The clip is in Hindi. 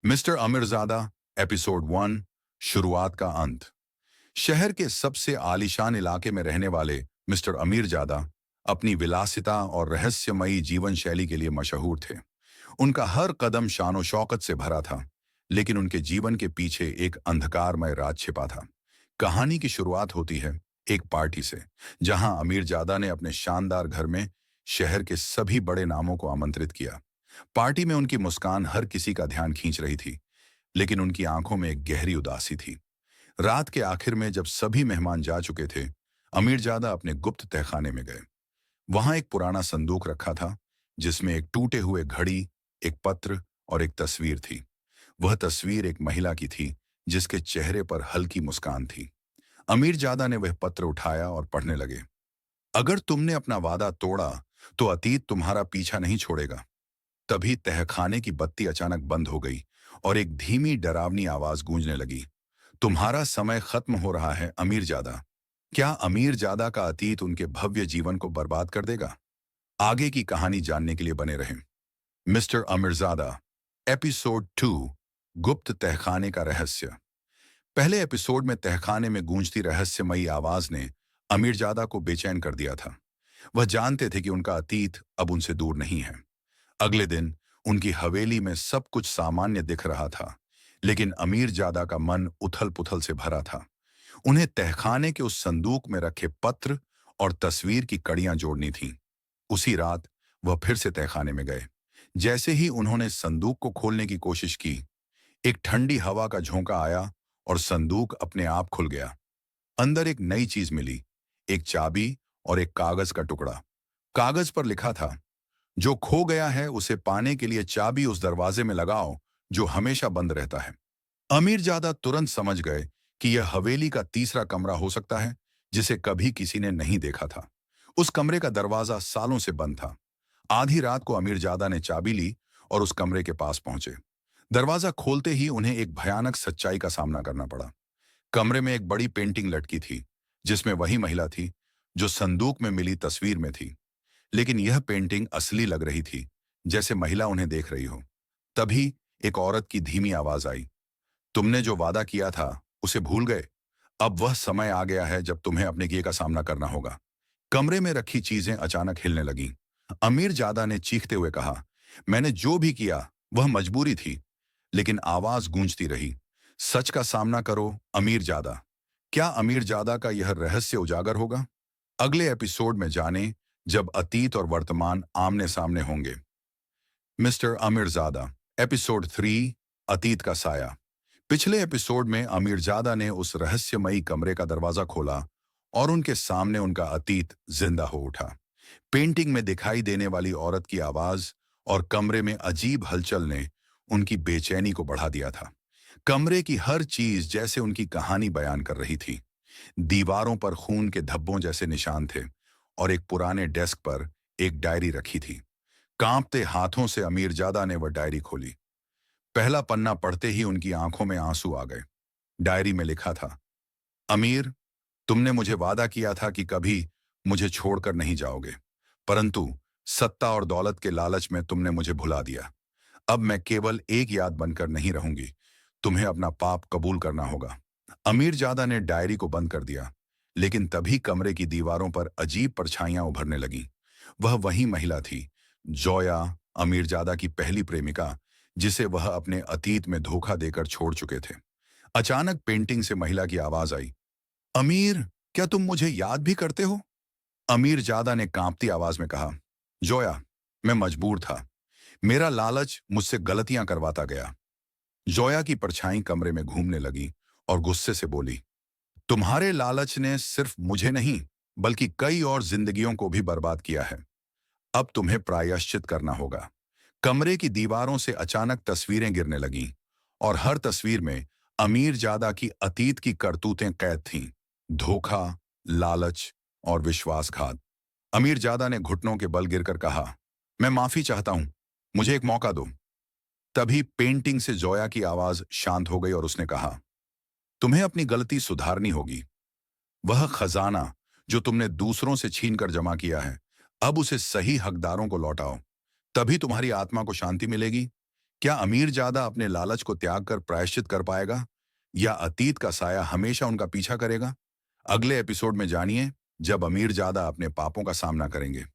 मिस्टर अमीरजादा एपिसोड 1 शुरुआत का अंत। शहर के सबसे आलीशान इलाके में रहने वाले मिस्टर अमीरजादा अपनी विलासिता और रहस्यमयी जीवन शैली के लिए मशहूर थे। उनका हर कदम शानो शौकत से भरा था, लेकिन उनके जीवन के पीछे एक अंधकारमय राज छिपा था। कहानी की शुरुआत होती है एक पार्टी से, जहां अमीरजादा ने अपने शानदार घर में शहर के सभी बड़े नामों को आमंत्रित किया। पार्टी में उनकी मुस्कान हर किसी का ध्यान खींच रही थी, लेकिन उनकी आंखों में एक गहरी उदासी थी। रात के आखिर में जब सभी मेहमान जा चुके थे, अमीरजादा अपने गुप्त तहखाने में गए। वहां एक पुराना संदूक रखा था, जिसमें एक टूटे हुए घड़ी, एक पत्र और एक तस्वीर थी। वह तस्वीर एक महिला की थी, जिसके चेहरे पर हल्की मुस्कान थी। अमीरजादा ने वह पत्र उठाया और पढ़ने लगे। अगर तुमने अपना वादा तोड़ा, तो अतीत तुम्हारा पीछा नहीं छोड़ेगा। तभी तहखाने की बत्ती अचानक बंद हो गई और एक धीमी डरावनी आवाज गूंजने लगी। तुम्हारा समय खत्म हो रहा है अमीरजादा। क्या अमीरजादा का अतीत उनके भव्य जीवन को बर्बाद कर देगा? आगे की कहानी जानने के लिए बने रहें। मिस्टर अमीरजादा एपिसोड 2 गुप्त तहखाने का रहस्य। पहले एपिसोड में तहखाने में गूंजती रहस्यमयी आवाज ने अमीरजादा को बेचैन कर दिया था। वह जानते थे कि उनका अतीत अब उनसे दूर नहीं है। अगले दिन उनकी हवेली में सब कुछ सामान्य दिख रहा था, लेकिन अमीरजादा का मन उथल-पुथल से भरा था। उन्हें तहखाने के उस संदूक में रखे पत्र और तस्वीर की कड़ियां जोड़नी थीं। उसी रात वह फिर से तहखाने में गए। जैसे ही उन्होंने संदूक को खोलने की कोशिश की, एक ठंडी हवा का झोंका आया और संदूक अपने आप खुल गया। अंदर एक नई चीज मिली, एक चाबी और एक कागज का टुकड़ा। कागज पर लिखा था, जो खो गया है उसे पाने के लिए चाबी उस दरवाजे में लगाओ जो हमेशा बंद रहता है। अमीरजादा तुरंत समझ गए कि यह हवेली का तीसरा कमरा हो सकता है, जिसे कभी किसी ने नहीं देखा था। उस कमरे का दरवाजा सालों से बंद था। आधी रात को अमीरजादा ने चाबी ली और उस कमरे के पास पहुंचे। दरवाजा खोलते ही उन्हें एक भयानक सच्चाई का सामना करना पड़ा। कमरे में एक बड़ी पेंटिंग लटकी थी, जिसमें वही महिला थी जो संदूक में मिली तस्वीर में थी। लेकिन यह पेंटिंग असली लग रही थी, जैसे महिला उन्हें देख रही हो। तभी एक औरत की धीमी आवाज आई, तुमने जो वादा किया था उसे भूल गए? अब वह समय आ गया है जब तुम्हें अपने किए का सामना करना होगा। कमरे में रखी चीजें अचानक हिलने लगीं। अमीरजादा ने चीखते हुए कहा, मैंने जो भी किया वह मजबूरी थी। लेकिन आवाज गूंजती रही, सच का सामना करो अमीरजादा। क्या अमीरजादा का यह रहस्य उजागर होगा? अगले एपिसोड में जानें, जब अतीत और वर्तमान आमने सामने होंगे। मिस्टर अमीरजादा एपिसोड 3 अतीत का साया। पिछले एपिसोड में अमीरजादा ने उस रहस्यमयी कमरे का दरवाजा खोला और उनके सामने उनका अतीत जिंदा हो उठा। पेंटिंग में दिखाई देने वाली औरत की आवाज और कमरे में अजीब हलचल ने उनकी बेचैनी को बढ़ा दिया था। कमरे की हर चीज जैसे उनकी कहानी बयान कर रही थी। दीवारों पर खून के धब्बों जैसे निशान थे और एक पुराने डेस्क पर एक डायरी रखी थी। कांपते हाथों से अमीरजादा ने वह डायरी खोली। पहला पन्ना पढ़ते ही उनकी आंखों में आंसू आ गए। डायरी में लिखा था, अमीर, तुमने मुझे वादा किया था कि कभी मुझे छोड़कर नहीं जाओगे, परंतु सत्ता और दौलत के लालच में तुमने मुझे भुला दिया। अब मैं केवल एक याद बनकर नहीं रहूंगी, तुम्हें अपना पाप कबूल करना होगा। अमीरजादा ने डायरी को बंद कर दिया, लेकिन तभी कमरे की दीवारों पर अजीब परछाइयां उभरने लगीं। वह वही महिला थी, जोया, अमीरजादा की पहली प्रेमिका, जिसे वह अपने अतीत में धोखा देकर छोड़ चुके थे। अचानक पेंटिंग से महिला की आवाज आई, अमीर, क्या तुम मुझे याद भी करते हो? अमीरजादा ने कांपती आवाज में कहा, जोया, मैं मजबूर था। मेरा लालच मुझसे गलतियां करवाता गया। जोया की परछाई कमरे में घूमने लगी और गुस्से से बोली, तुम्हारे लालच ने सिर्फ मुझे नहीं, बल्कि कई और जिंदगियों को भी बर्बाद किया है। अब तुम्हें प्रायश्चित करना होगा। कमरे की दीवारों से अचानक तस्वीरें गिरने लगीं और हर तस्वीर में अमीरजादा की अतीत की करतूतें कैद थीं। धोखा, लालच और विश्वासघात। अमीरजादा ने घुटनों के बल गिरकर कहा, मैं माफी चाहता हूं, मुझे एक मौका दो। तभी पेंटिंग से जोया की आवाज शांत हो गई और उसने कहा, तुम्हें अपनी गलती सुधारनी होगी। वह खजाना जो तुमने दूसरों से छीनकर जमा किया है, अब उसे सही हकदारों को लौटाओ। तभी तुम्हारी आत्मा को शांति मिलेगी। क्या अमीर ज्यादा अपने लालच को त्याग कर प्रायश्चित कर पाएगा, या अतीत का साया हमेशा उनका पीछा करेगा? अगले एपिसोड में जानिए जब अमीर ज्यादा अपने पापों का सामना करेंगे।